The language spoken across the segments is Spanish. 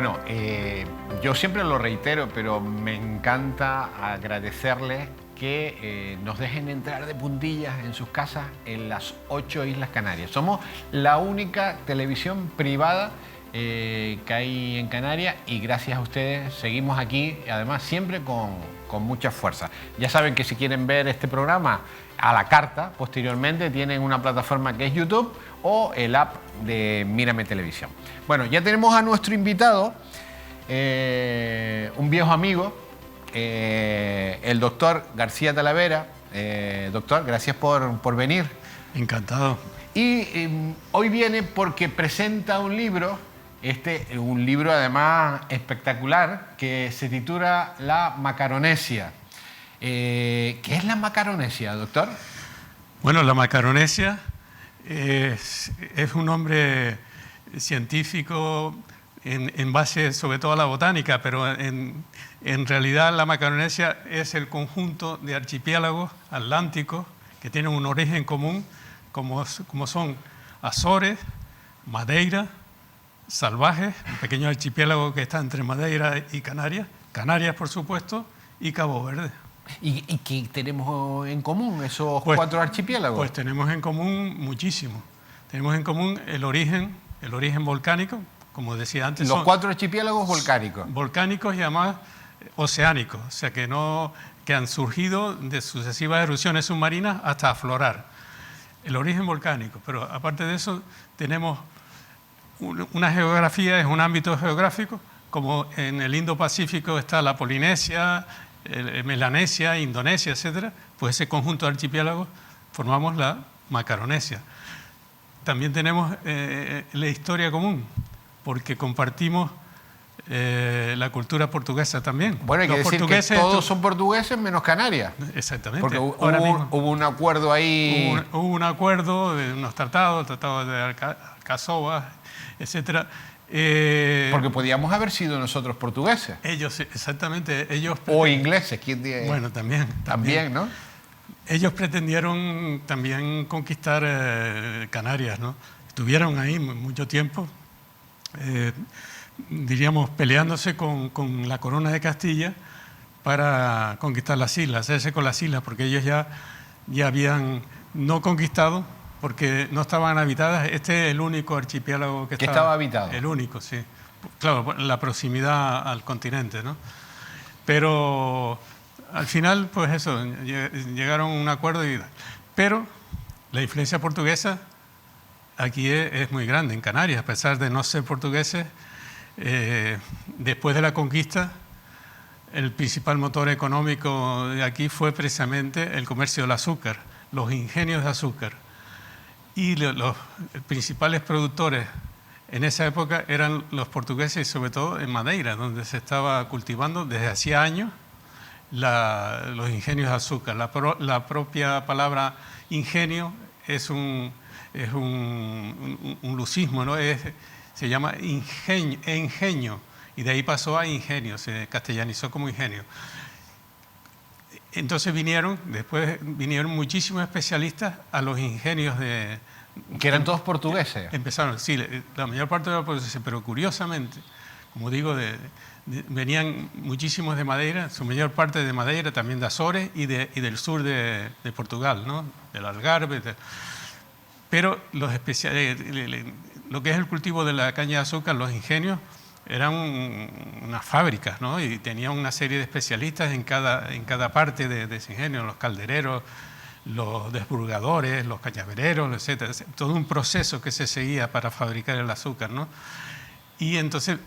Bueno, yo siempre lo reitero, pero me encanta agradecerles que nos dejen entrar de puntillas en sus casas en las 8 Islas Canarias. Somos la única televisión privada que hay en Canarias y gracias a ustedes seguimos aquí, además siempre con mucha fuerza. Ya saben que si quieren ver este programa a la carta, posteriormente tienen una plataforma que es YouTube o el app de Mírame Televisión. Bueno, ya tenemos a nuestro invitado, un viejo amigo, el doctor García Talavera. Doctor, gracias por venir. Encantado. Y hoy viene porque presenta un libro, un libro además espectacular, que se titula La Macaronesia. ¿Qué es la Macaronesia, doctor? Bueno, la Macaronesia es un nombre científico en base sobre todo a la botánica, pero en realidad la Macaronesia es el conjunto de archipiélagos atlánticos que tienen un origen común, como son Azores, Madeira, Salvajes, un pequeño archipiélago que está entre Madeira y Canarias, Canarias por supuesto, y Cabo Verde. ¿Y qué tenemos en común esos cuatro archipiélagos? Pues tenemos en común muchísimo. Tenemos en común el origen volcánico, como decía antes. Los cuatro archipiélagos volcánicos. Volcánicos y además oceánicos, o sea que han surgido de sucesivas erupciones submarinas hasta aflorar. El origen volcánico, pero aparte de eso tenemos una geografía, es un ámbito geográfico, como en el Indo-Pacífico está la Polinesia, Melanesia, Indonesia, etcétera, pues ese conjunto de archipiélagos formamos la Macaronesia. También tenemos la historia común, porque compartimos la cultura portuguesa también. Bueno, hay que decir que todos son portugueses menos Canarias. Exactamente. Porque hubo un acuerdo ahí. Hubo un acuerdo de unos tratados, el tratado de Alcazaba, etcétera. Porque podíamos haber sido nosotros portugueses. Ellos, exactamente. Ellos o ingleses, ¿quién dice? Bueno, también, ¿no? Ellos pretendieron también conquistar Canarias, ¿no? Estuvieron ahí mucho tiempo, diríamos, peleándose con la corona de Castilla para conquistar las islas, hacerse con las islas, porque ellos ya habían no conquistado, porque no estaban habitadas. Este es el único archipiélago que estaba habitado. El único, sí. Claro, la proximidad al continente, ¿no? Pero al final, pues eso, llegaron a un acuerdo. Pero la influencia portuguesa aquí es muy grande en Canarias, a pesar de no ser portugueses. Después de la conquista, el principal motor económico de aquí fue precisamente el comercio del azúcar, los ingenios de azúcar. Y los principales productores en esa época eran los portugueses, sobre todo en Madeira, donde se estaba cultivando desde hacía años los ingenios de azúcar. La propia palabra ingenio es un lucismo, ¿no? Se llama ingenio, y de ahí pasó a ingenio, se castellanizó como ingenio. Entonces después vinieron muchísimos especialistas a los ingenios que eran todos portugueses. Empezaron, sí, la mayor parte de los portugueses, pero curiosamente, como digo, venían muchísimos de Madeira, su mayor parte de Madeira, también de Azores y del sur de Portugal, ¿no? Del Algarve. Pero lo que es el cultivo de la caña de azúcar, los ingenios, eran unas fábricas, ¿no? Y tenían una serie de especialistas en cada parte de ese ingenio, los caldereros, los desburgadores, los cañavereros, etcétera. Todo un proceso que se seguía para fabricar el azúcar, ¿no? Y entonces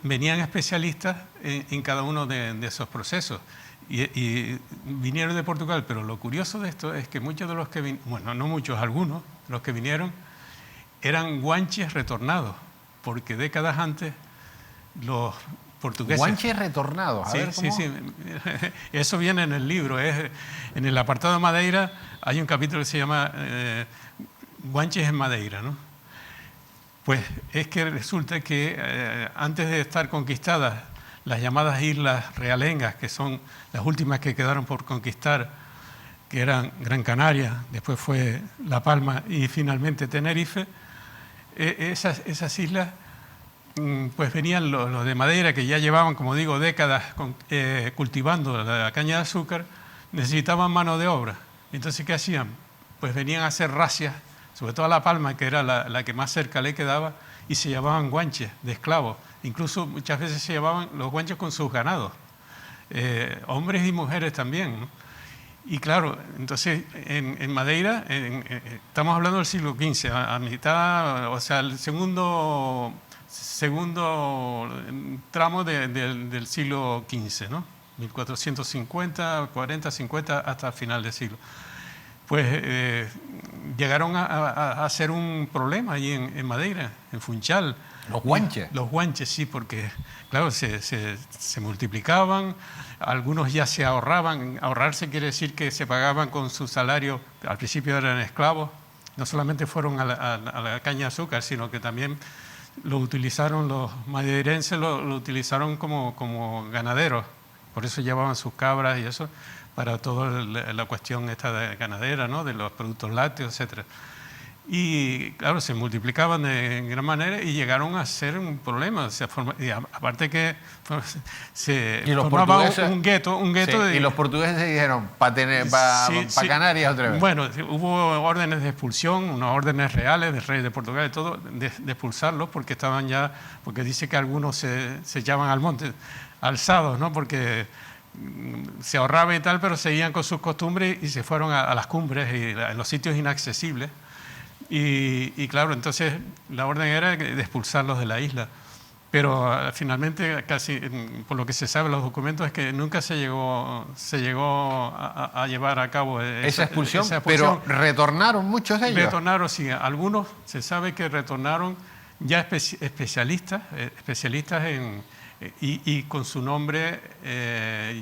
venían especialistas en cada uno de esos procesos. Y vinieron de Portugal, pero lo curioso de esto es que muchos de los que vinieron, bueno, no muchos, algunos de los que vinieron, eran guanches retornados, porque décadas antes los portugueses... Guanches retornados, sí. Eso viene en el libro. En el apartado de Madeira hay un capítulo que se llama Guanches en Madeira, ¿no? Pues es que resulta que antes de estar conquistadas las llamadas Islas Realengas, que son las últimas que quedaron por conquistar, que eran Gran Canaria, después fue La Palma y finalmente Tenerife, esas islas pues venían los de Madeira, que ya llevaban, como digo, décadas cultivando la caña de azúcar, necesitaban mano de obra. Entonces, ¿qué hacían? Pues venían a hacer racias, sobre todo a La Palma, que era la que más cerca le quedaba, y se llevaban guanches de esclavos. Incluso muchas veces se llevaban los guanches con sus ganados, hombres y mujeres también, ¿no? Y claro, entonces en Madeira, estamos hablando del siglo XV, a mitad, o sea, el segundo tramo del siglo XV, ¿no? 1450, 40, 50, hasta el final del siglo. Pues llegaron a ser un problema allí en Madeira, en Funchal. ¿Los guanches? Los guanches, sí, porque, claro, se multiplicaban, algunos ya se ahorraban. Ahorrarse quiere decir que se pagaban con su salario, al principio eran esclavos, no solamente fueron a la caña de azúcar, sino que también lo utilizaron los madeirenses, lo utilizaron como ganaderos, por eso llevaban sus cabras y eso, para toda la cuestión esta de ganadera, ¿no? De los productos lácteos, etc. Y claro, se multiplicaban en gran manera y llegaron a ser un problema. Y aparte que se formaba un gueto. Sí, y los portugueses dijeron, para Canarias otra vez. Bueno, hubo órdenes de expulsión, unas órdenes reales del rey de Portugal y todo, de expulsarlos porque estaban ya, porque dice que algunos se echaban al monte alzados, ¿no? Porque se ahorraba y tal, pero seguían con sus costumbres y se fueron a las cumbres y a los sitios inaccesibles. Y claro, entonces la orden era de expulsarlos de la isla. Pero finalmente, casi por lo que se sabe en los documentos, es que nunca se llegó a llevar a cabo esa expulsión. Pero retornaron muchos de ellos. Retornaron, sí. Algunos se sabe que retornaron ya especialistas y con su nombre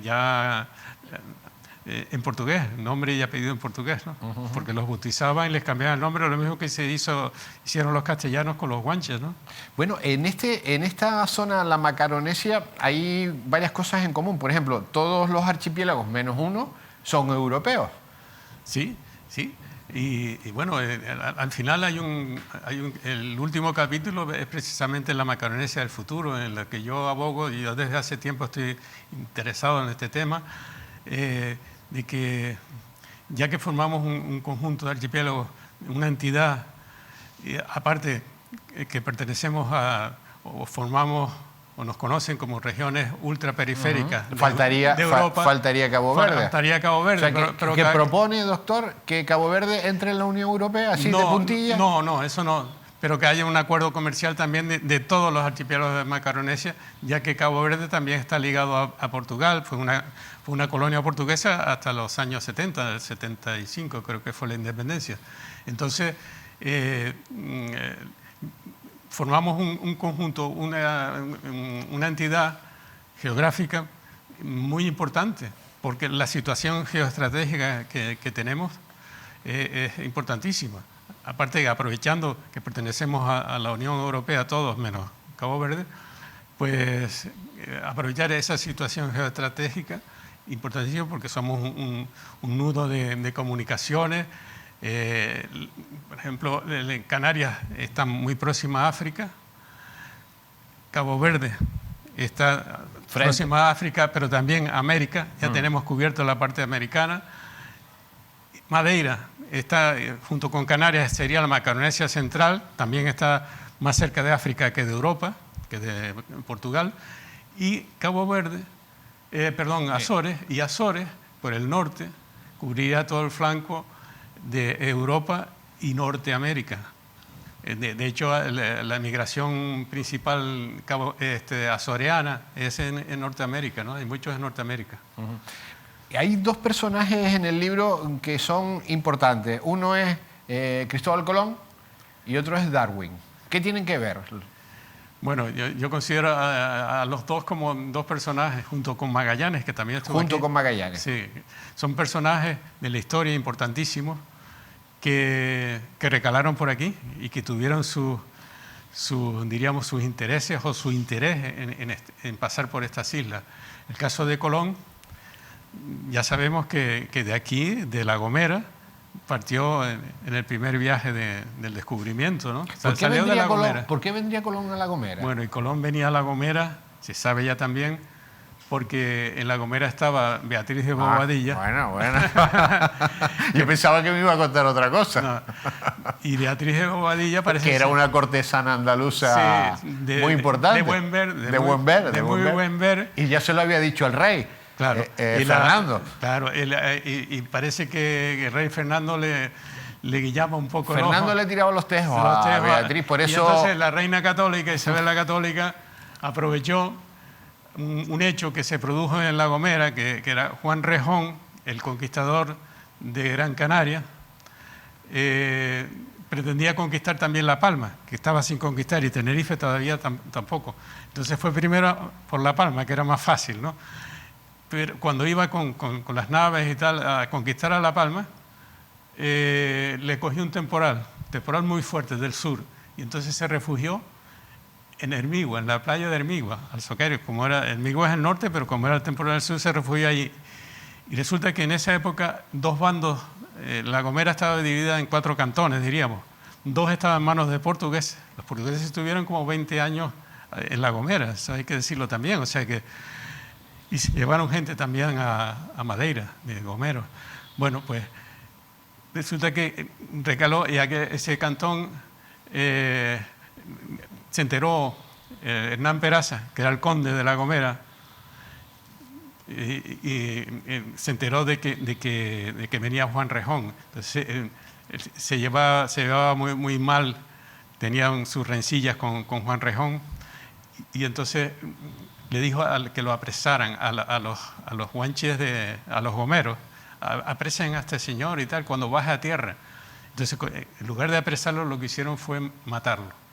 ya en portugués, nombre y apellido en portugués, ¿no? Porque los bautizaban y les cambiaban el nombre, lo mismo que hicieron los castellanos con los guanches, ¿no? Bueno, en esta zona, la Macaronesia, hay varias cosas en común. Por ejemplo, todos los archipiélagos, menos uno, son europeos. Sí, sí. Y bueno, al final el último capítulo es precisamente la Macaronesia del futuro, en la que yo abogo, y yo desde hace tiempo estoy interesado en este tema, de que ya que formamos un conjunto de archipiélagos, una entidad, aparte que pertenecemos o formamos o nos conocen como regiones ultraperiféricas de Europa. Faltaría Cabo Verde. Faltaría Cabo Verde. O sea, que propone, doctor, que Cabo Verde entre en la Unión Europea, así de puntilla. No, eso no. Pero que haya un acuerdo comercial también de todos los archipiélagos de Macaronesia, ya que Cabo Verde también está ligado a Portugal. Fue una colonia portuguesa hasta los años 70, el 75 creo que fue la independencia. Entonces, formamos un conjunto, una entidad geográfica muy importante, porque la situación geoestratégica que tenemos es importantísima. Aparte, aprovechando que pertenecemos a la Unión Europea todos, menos Cabo Verde, pues aprovechar esa situación geoestratégica importantísima, porque somos un nudo de comunicaciones. Por ejemplo, Canarias está muy próxima a África, Cabo Verde está próxima a África, pero también a América, ya tenemos cubierto la parte americana. Madeira está, junto con Canarias, sería la Macaronesia central, también está más cerca de África que de Europa, que de Portugal, y Cabo Verde, Azores, y Azores, por el norte, cubriría todo el flanco de Europa y Norteamérica. De hecho, la migración principal azoreana es en Norteamérica, ¿no? Hay muchos en Norteamérica. Hay dos personajes en el libro que son importantes. Uno es Cristóbal Colón y otro es Darwin. ¿Qué tienen que ver? Bueno, yo considero a los dos como dos personajes, junto con Magallanes, que también estuvo Junto aquí. con Magallanes. Sí, son personajes de la historia importantísimos que recalaron por aquí y que tuvieron sus intereses o su interés en pasar por estas islas. El caso de Colón, ya sabemos que de aquí, de La Gomera, partió en el primer viaje del descubrimiento, ¿no? Salió de La Gomera. ¿Por qué vendría Colón a La Gomera? Bueno, y Colón venía a La Gomera, se sabe ya también, porque en La Gomera estaba Beatriz de Bobadilla. Bueno. Yo pensaba que me iba a contar otra cosa. No. Y Beatriz de Bobadilla parece que era una cortesana andaluza muy importante. De buen ver. De muy buen ver. Y ya se lo había dicho al rey. Claro. Fernando. Claro. Y parece que el rey Fernando le guillaba un poco Fernando el ojo. le tiraba los tejos a Beatriz, por eso... Y entonces la reina católica, Isabel la Católica, aprovechó un hecho que se produjo en La Gomera, que era Juan Rejón, el conquistador de Gran Canaria, pretendía conquistar también La Palma, que estaba sin conquistar, y Tenerife todavía tampoco. Entonces fue primero por La Palma, que era más fácil, ¿no? Pero cuando iba con las naves y tal a conquistar a La Palma, le cogió un temporal muy fuerte del sur, y entonces se refugió en Hermigua, en la playa de Hermigua, al Soquerio. Como era, Hermigua es el norte, pero como era el temporal del sur, se refugió allí. Y resulta que en esa época dos bandos, La Gomera estaba dividida en 4 cantones, diríamos. 2 estaban en manos de portugueses. Los portugueses estuvieron como 20 años en La Gomera, eso hay que decirlo también. O sea que, y se llevaron gente también a Madeira, de gomeros. Bueno, pues resulta que recaló, ya que ese cantón se enteró Hernán Peraza, que era el conde de La Gomera, y se enteró de que venía Juan Rejón. Entonces se llevaba muy mal, tenían sus rencillas con Juan Rejón, y entonces le dijo que lo apresaran a los guanches, a los gomeros, apresen a este señor y tal, cuando baje a tierra. Entonces, en lugar de apresarlo, lo que hicieron fue matarlo.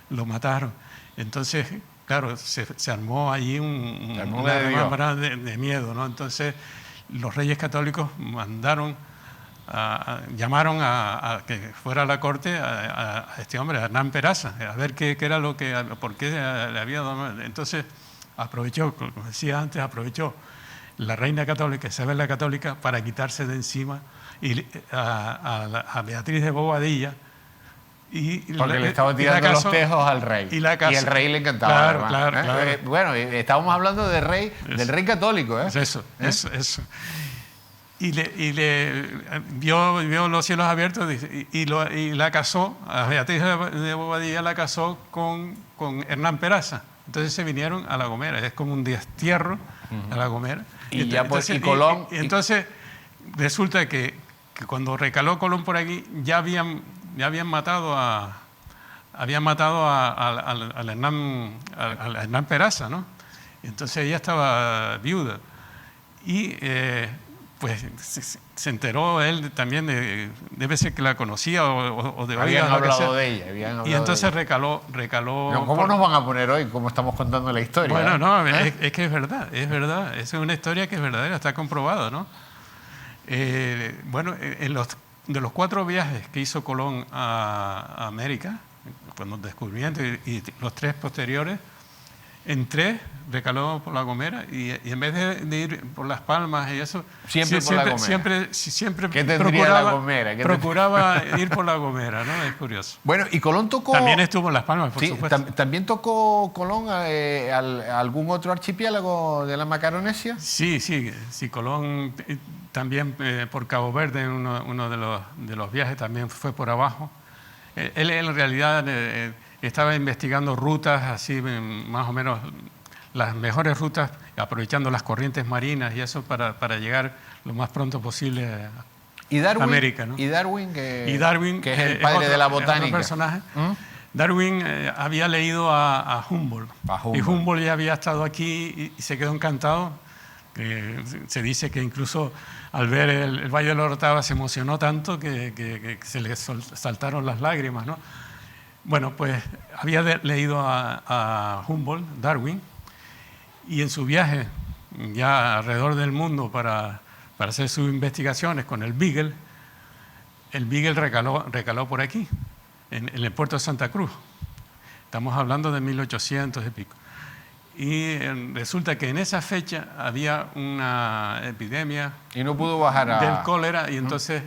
Lo mataron. Entonces, claro, se armó allí una remambrada de miedo, ¿no? Entonces, los reyes católicos llamaron a que fuera a la corte a este hombre, a Hernán Peraza, a ver qué era por qué le había dado. Entonces, aprovechó, como decía antes, la reina católica, Isabel la Católica, para quitarse de encima a Beatriz de Bobadilla. Porque le estaba tirando los tejos al rey. Y el rey le encantaba. Claro. Bueno, estábamos hablando del rey católico. Eso. Y vio los cielos abiertos y la casó, a Beatriz de Bobadilla la casó con Hernán Peraza. Entonces se vinieron a La Gomera, es como un destierro a La Gomera. Entonces resulta que cuando recaló Colón por aquí, ya habían matado a Hernán Peraza, ¿no? Entonces ella estaba viuda. Y pues se enteró él también, debe ser que la conocía o de habían hablado de ella. Y entonces recaló. No, ¿cómo nos van a poner hoy? ¿Cómo estamos contando la historia? Bueno, no, es que es verdad. Es una historia que es verdadera, está comprobado, ¿no? Bueno, de los 4 viajes que hizo Colón a América, cuando el descubrimiento y los 3 posteriores, en 3 recaló por La Gomera y en vez de ir por Las Palmas y eso, siempre ¿Qué tendría La Gomera? Procuraba ir por La Gomera, ¿no? Es curioso. Bueno, y Colón tocó... También estuvo en Las Palmas, por supuesto. ¿También tocó Colón algún otro archipiélago de la Macaronesia? Sí, Colón también por Cabo Verde, uno de los viajes también fue por abajo. Él en realidad estaba investigando rutas así, más o menos las mejores rutas, aprovechando las corrientes marinas y eso para llegar lo más pronto posible a América, ¿no? Y Darwin, que es el padre de la botánica. Otro personaje. Darwin había leído a Humboldt. Y Humboldt ya había estado aquí y se quedó encantado. Se dice que incluso al ver el Valle de la Orotava se emocionó tanto que se le saltaron las lágrimas, ¿no? Bueno, pues había leído a Humboldt, Darwin, y en su viaje ya alrededor del mundo para hacer sus investigaciones con el Beagle recaló por aquí, en el puerto de Santa Cruz. Estamos hablando de 1800 y pico. Y resulta que en esa fecha había una epidemia y no pudo bajar del cólera, y entonces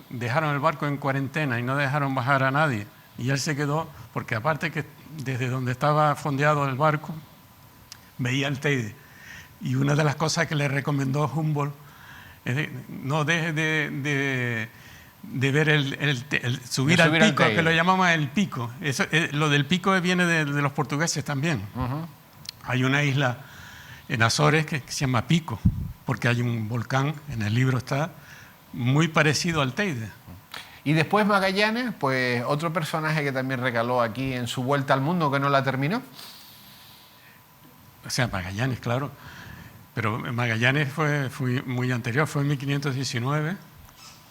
dejaron el barco en cuarentena y no dejaron bajar a nadie. Y él se quedó, porque aparte que desde donde estaba fondeado el barco, veía el Teide. Y una de las cosas que le recomendó Humboldt es no deje de ver subir al pico, que lo llamamos el pico. Eso, lo del pico viene de los portugueses también. Hay una isla en Azores que se llama Pico, porque hay un volcán, en el libro está, muy parecido al Teide. Y después Magallanes, pues otro personaje que también recaló aquí en su vuelta al mundo, que no la terminó. O sea, Magallanes, claro. Pero Magallanes fue muy anterior, fue en 1519,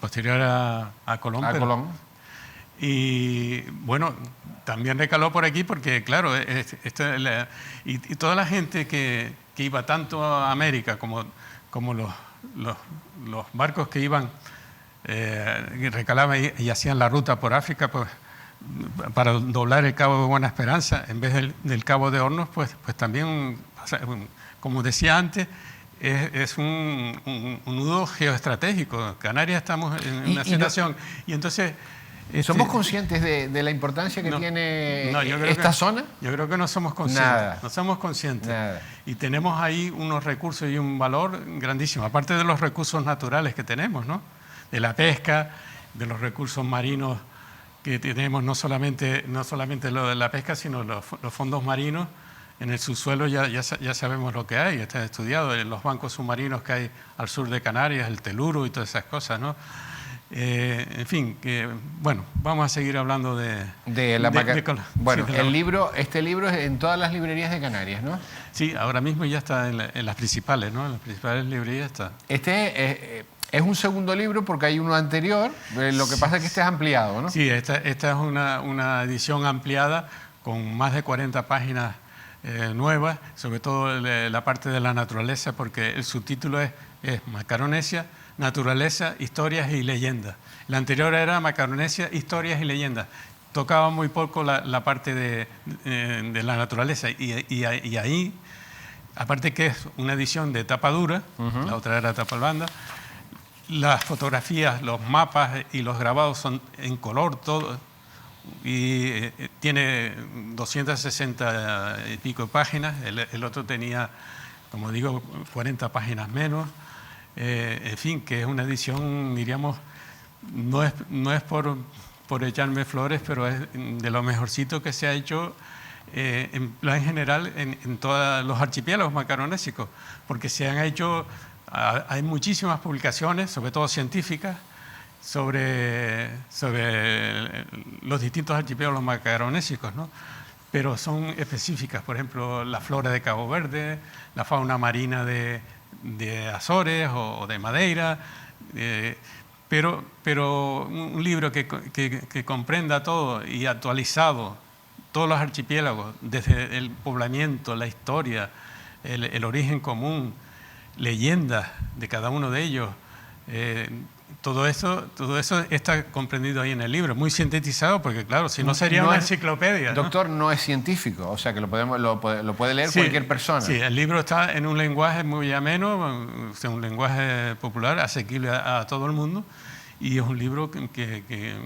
posterior a Colón. A Colón. Y bueno, también recaló por aquí porque, claro, y toda la gente que iba tanto a América como los barcos que iban, recalaban y hacían la ruta por África, pues para doblar el Cabo de Buena Esperanza en vez del Cabo de Hornos, pues también, como decía antes, es un nudo geoestratégico. Canarias estamos en una situación y entonces... ¿Somos conscientes de la importancia que tiene esta zona? Yo creo que no somos conscientes. Nada. No somos conscientes. Nada. Y tenemos ahí unos recursos y un valor grandísimo, aparte de los recursos naturales que tenemos, ¿no? De la pesca, de los recursos marinos que tenemos, no solamente lo de la pesca, sino los fondos marinos. En el subsuelo ya sabemos lo que hay, está estudiado, en los bancos submarinos que hay al sur de Canarias, el Teluro y todas esas cosas, ¿no? En fin, bueno, vamos a seguir hablando Bueno, este libro es en todas las librerías de Canarias, ¿no? Sí, ahora mismo ya está en las principales, ¿no? En las principales librerías está. Este es un segundo libro porque hay uno anterior, lo que pasa es que este es ampliado, ¿no? Sí, esta es una edición ampliada con más de 40 páginas nuevas, sobre todo la parte de la naturaleza, porque el subtítulo es Macaronesia, Naturaleza, Historias y Leyendas. La anterior era Macaronesia, Historias y Leyendas. Tocaba muy poco la parte de la naturaleza y ahí, aparte que es una edición de tapa dura, la otra era tapa blanda, las fotografías, los mapas y los grabados son en color todo y tiene 260 y pico páginas, el otro tenía, como digo, 40 páginas menos. En fin, que es una edición, diríamos, no es por echarme flores, pero es de lo mejorcito que se ha hecho en plan general en todos los archipiélagos macaronésicos, porque se han hecho, hay muchísimas publicaciones, sobre todo científicas, sobre los distintos archipiélagos macaronésicos, ¿no? Pero son específicas, por ejemplo, la flora de Cabo Verde, la fauna marina de Azores o de Madeira, pero un libro que comprenda todo y actualizado todos los archipiélagos, desde el poblamiento, la historia, el origen común, leyendas de cada uno de ellos, todo eso está comprendido ahí en el libro, muy sintetizado, porque claro, si no sería una enciclopedia. Doctor, ¿no? Es científico, o sea que lo puede leer cualquier persona. Sí, el libro está en un lenguaje muy ameno, un lenguaje popular, asequible a todo el mundo, y es un libro que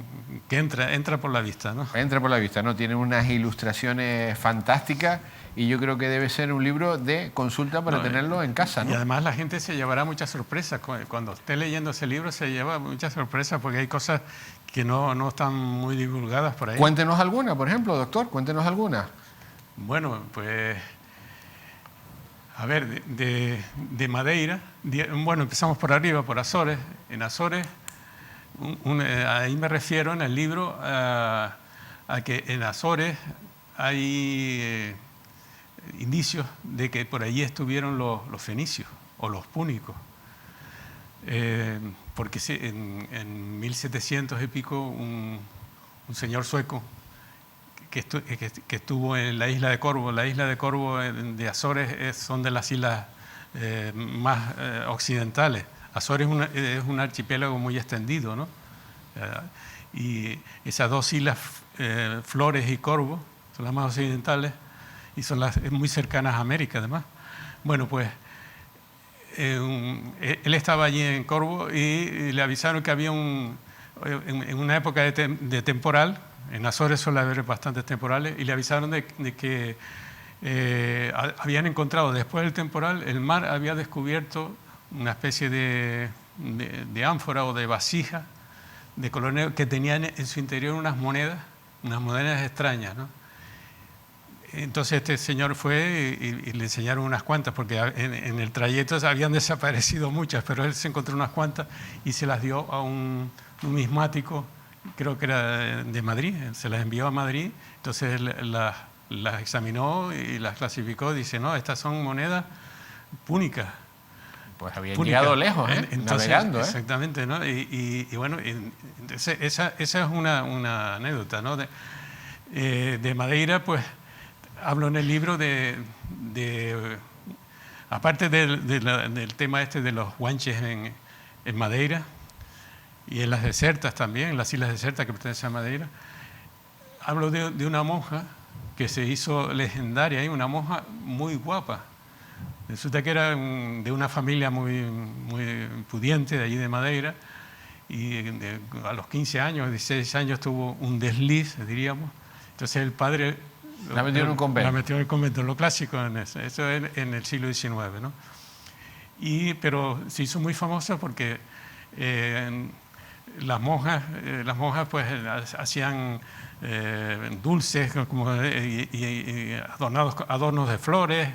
entra por la vista, ¿no? Entra por la vista, ¿no? Tiene unas ilustraciones fantásticas y yo creo que debe ser un libro de consulta para tenerlo en casa, ¿no? Y además la gente se llevará muchas sorpresas. Cuando esté leyendo ese libro se lleva muchas sorpresas porque hay cosas que no están muy divulgadas por ahí. Cuéntenos alguna, por ejemplo, doctor, cuéntenos alguna. Bueno, pues... A ver, de Madeira, bueno, empezamos por arriba, por Azores. En Azores, ahí me refiero en el libro a que en Azores hay indicios de que por allí estuvieron los fenicios o los púnicos. Porque en 1700 y pico un señor sueco que estuvo en la isla de Corvo. La isla de Corvo de Azores son de las islas más occidentales. Azores es un archipiélago muy extendido, ¿no? Y esas dos islas, Flores y Corvo, son las más occidentales y son muy cercanas a América, además. Bueno, pues él estaba allí en Corvo y le avisaron que había en una época de temporal, en Azores suele haber bastantes temporales, y le avisaron de que habían encontrado, después del temporal, el mar había descubierto una especie de ánfora o de vasija de color negro que tenía en su interior unas monedas extrañas, ¿no? Entonces este señor fue y le enseñaron unas cuantas, porque en el trayecto habían desaparecido muchas, pero él se encontró unas cuantas y se las dio a un numismático, creo que era de Madrid, se las envió a Madrid, entonces las examinó y las clasificó, dice, no, estas son monedas púnicas. Pues habían llegado lejos, entonces, navegando. Exactamente, ¿no? Y bueno, entonces esa es una anécdota, ¿no? De Madeira, pues hablo en el libro aparte del tema este de los guanches en Madeira y en las desertas también, en las islas desertas que pertenecen a Madeira, hablo de una monja que se hizo legendaria, una monja muy guapa. Resulta que era de una familia muy pudiente de allí de Madeira y a los 15 años, 16 años tuvo un desliz, diríamos. Entonces el padre la metió en un convento. La metió en el convento, lo clásico en eso en el siglo XIX, ¿no? Pero se hizo muy famosa porque las monjas pues hacían dulces y adornos de flores,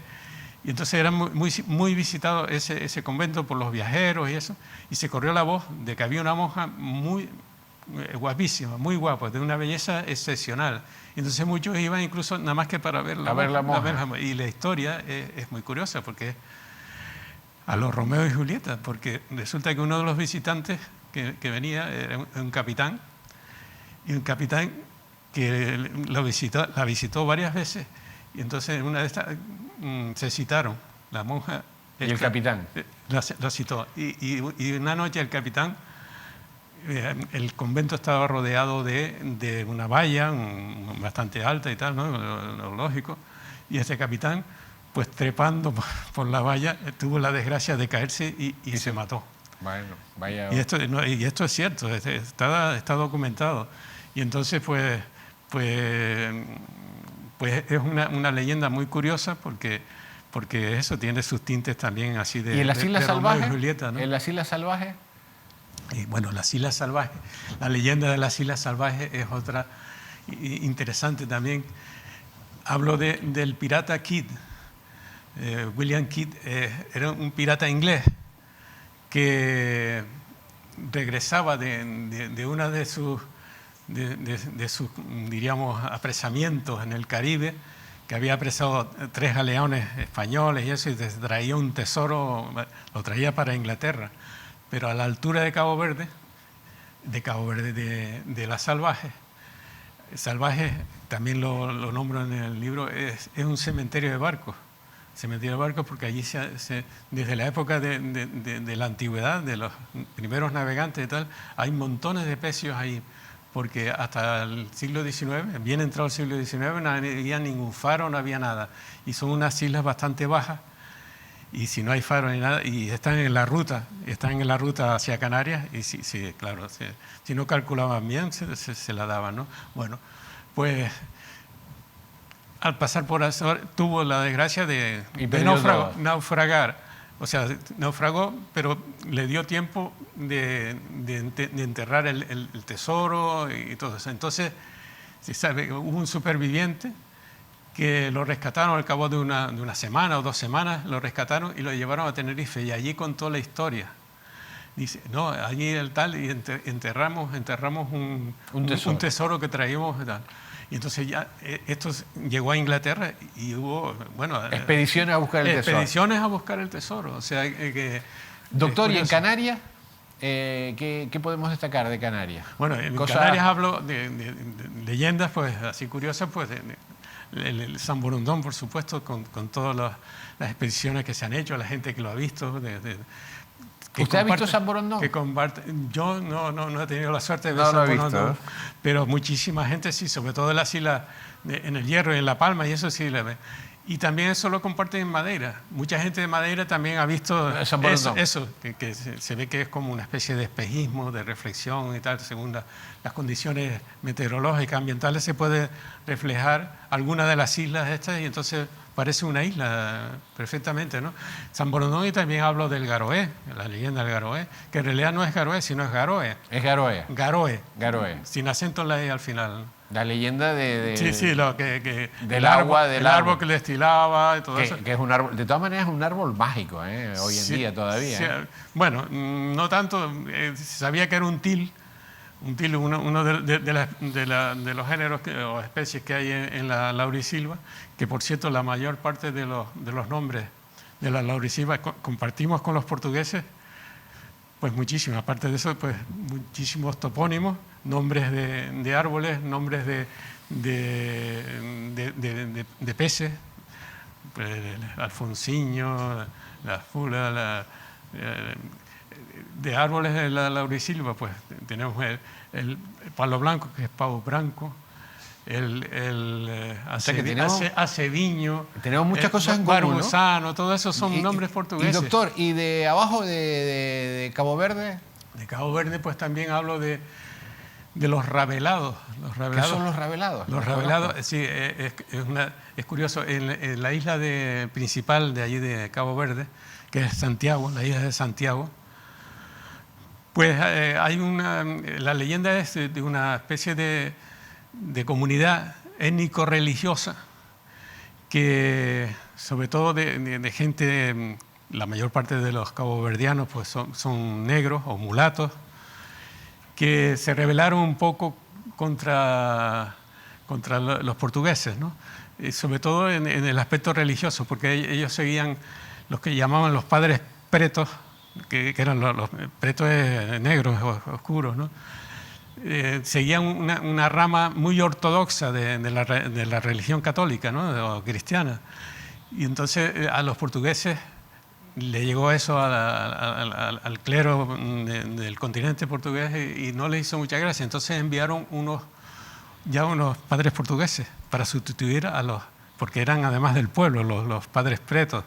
y entonces era muy visitado ese convento por los viajeros y eso, y se corrió la voz de que había una monja muy guapísima, muy guapa, de una belleza excepcional. Y entonces muchos iban incluso nada más que para ver la monja. Y la historia es muy curiosa porque a los Romeo y Julieta, porque resulta que uno de los visitantes que venía era un capitán, y un capitán que la visitó varias veces, y entonces en una de estas se citaron, la monja y el capitán la citó, y una noche el capitán, el convento estaba rodeado de una valla bastante alta y tal, ¿no? Lo lógico, y este capitán, pues trepando por la valla, tuvo la desgracia de caerse y se mató. Bueno, vaya. Y esto es cierto, está documentado. Y entonces, pues es una leyenda muy curiosa porque eso tiene sus tintes también así de. ¿Y en las Islas Salvajes? Julieta, ¿no? ¿En las Islas Salvajes? Y bueno, las Islas Salvajes, la leyenda de las Islas Salvajes es otra interesante también. Hablo del pirata Kidd. William Kidd era un pirata inglés que regresaba de una de sus diríamos, apresamientos en el Caribe, que había apresado 3 galeones españoles y eso, y traía un tesoro, lo traía para Inglaterra, pero a la altura de Cabo Verde de las Salvajes, también lo nombro en el libro, es un cementerio de barcos. Porque allí desde la época de la antigüedad, de los primeros navegantes y tal, hay montones de pecios ahí, porque hasta el siglo XIX, bien entrado el siglo XIX, no había ningún faro, no había nada. Y son unas islas bastante bajas, y si no hay faro ni nada, y están en la ruta hacia Canarias, y sí, claro, si no calculaban bien, se la daban, ¿no? Bueno, pues al pasar por Azores tuvo la desgracia de naufragar. O sea, naufragó, pero le dio tiempo de enterrar el tesoro y todo eso. Entonces, se sabe, hubo un superviviente que lo rescataron al cabo de una semana o 2 semanas, lo rescataron y lo llevaron a Tenerife, y allí contó la historia. Dice, no, allí el tal, y enterramos un tesoro que traíamos y tal. Y entonces ya esto llegó a Inglaterra y hubo, bueno, expediciones a buscar el tesoro. Expediciones a buscar el tesoro. O sea, doctor, ¿y en Canarias? ¿Qué podemos destacar de Canarias? Bueno, en Canarias hablo de leyendas, pues así curiosas, pues el San Borondón, por supuesto, con todas las expediciones que se han hecho, la gente que lo ha visto. ¿Usted ha visto San Borondón? Yo no he tenido la suerte de ver San Borondón, pero muchísima gente sí, sobre todo en las islas, en el Hierro y en La Palma, y eso sí la ve. Y también eso lo comparten en Madeira. Mucha gente de Madeira también ha visto eso que se ve que es como una especie de espejismo, de reflexión y tal, según las condiciones meteorológicas, ambientales, se puede reflejar alguna de las islas estas y entonces parece una isla perfectamente, ¿no? San Borondón, y también hablo del Garoé, la leyenda del Garoé, que en realidad no es Garoé, sino es Garoe. Es Garoe. Garoe. Sin acento en la E al final. La leyenda Sí, del árbol que le destilaba y todo eso. Que es un árbol, de todas maneras es un árbol mágico, hoy en día todavía. Sí, bueno, no tanto, sabía que era un til, uno de los géneros o especies que hay en la laurisilva, que por cierto la mayor parte de los nombres de la laurisilva compartimos con los portugueses, pues muchísimos. Aparte de eso, pues muchísimos topónimos, nombres de árboles, nombres de peces, pues, el alfonsiño, la fula, de árboles de la laurisilva, pues tenemos el palo blanco, que es pavo branco, aceviño, tenemos muchas cosas en común, barbusano, todo eso son nombres portugueses. Y doctor, ¿y de abajo de Cabo Verde? De Cabo Verde, pues también hablo de los rabelados. ¿Qué son los rabelados? Los rabelados, sí, es curioso. En la isla principal de allí de Cabo Verde, que es Santiago, la isla de Santiago, pues hay la leyenda es de una especie de comunidad étnico-religiosa que, sobre todo de gente, la mayor parte de los caboverdianos pues son negros o mulatos, que se rebelaron un poco contra los portugueses, ¿no? Y sobre todo en el aspecto religioso, porque ellos seguían los que llamaban los padres pretos, que eran los pretos negros, oscuros, ¿no? Seguían una rama muy ortodoxa de la religión católica, ¿no? O cristiana. Y entonces a los portugueses le llegó eso al clero del continente portugués y no le hizo mucha gracia. Entonces enviaron unos padres portugueses para sustituir porque eran además del pueblo, los padres pretos,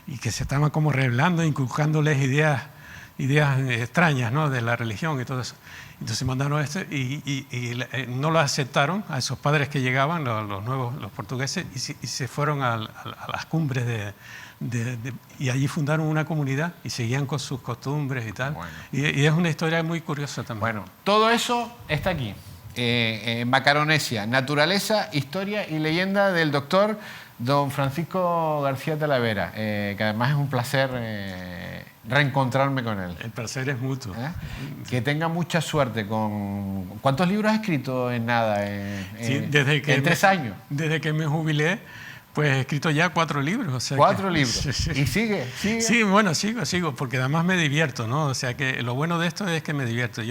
y que se estaban como rebelando, inculcándoles ideas extrañas, ¿no? De la religión y todo eso. Entonces mandaron esto y no lo aceptaron a esos padres que llegaban, los portugueses, y se fueron a las cumbres y allí fundaron una comunidad y seguían con sus costumbres y tal. Bueno. Y es una historia muy curiosa también. Bueno, todo eso está aquí, en Macaronesia, naturaleza, historia y leyenda del doctor don Francisco García Talavera, que además es un placer reencontrarme con él. El placer es mutuo. Que tenga mucha suerte con... ¿Cuántos libros has escrito en nada? En 3 años. Desde que me jubilé, pues he escrito ya 4 libros. O sea 4 libros. Sí. ¿Y sigue? Sí, bueno, sigo, porque además me divierto, ¿no? O sea que lo bueno de esto es que me divierto.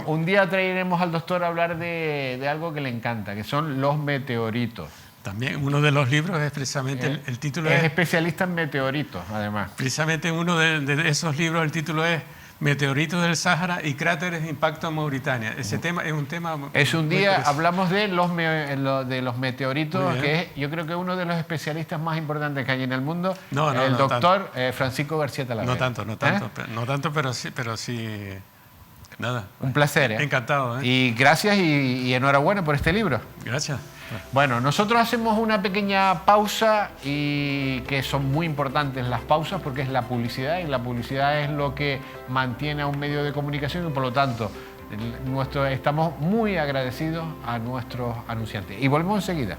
Un día traeremos al doctor a hablar de algo que le encanta, que son los meteoritos. También uno de los libros es precisamente el título es especialista en meteoritos, además. Precisamente uno de esos libros, el título es Meteoritos del Sáhara y cráteres de impacto en Mauritania. Ese tema es un tema... Un día hablamos de los meteoritos, que es, yo creo que uno de los especialistas más importantes que hay en el mundo, el doctor Francisco García Talavera. No tanto, pero sí. Nada. Un placer. Encantado. Y gracias y enhorabuena por este libro. Gracias. Bueno, nosotros hacemos una pequeña pausa y que son muy importantes las pausas porque es la publicidad y la publicidad es lo que mantiene a un medio de comunicación y por lo tanto estamos muy agradecidos a nuestros anunciantes. Y volvemos enseguida.